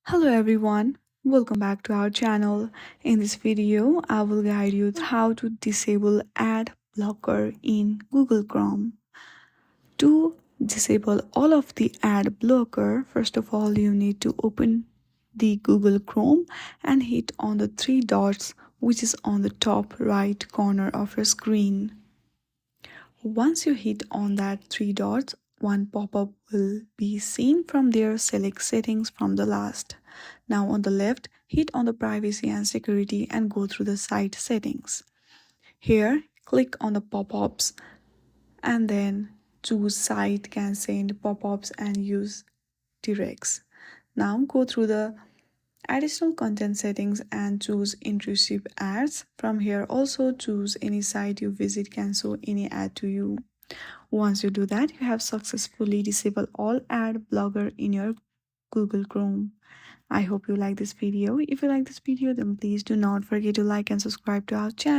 Hello everyone, welcome back to our channel. In this video, I will guide you through how to disable ad blocker in Google Chrome. To disable all of the ad blocker, first of all, you need to open the Google Chrome and hit on the three dots which is on the top right corner of your screen. Once you hit on that three dots, one pop-up will be seen from there. Select settings from the last. Now on the left, hit on the privacy and security and go through the site settings. Here, click on the pop-ups and then choose site can send pop-ups and use directs. Now go through the additional content settings and choose intrusive ads. From here also choose any site you visit can show any ad to you. Once you do that, you have successfully disabled all ad blocker in your Google Chrome. I hope you like this video. If you like this video, then please do not forget to like and subscribe to our channel.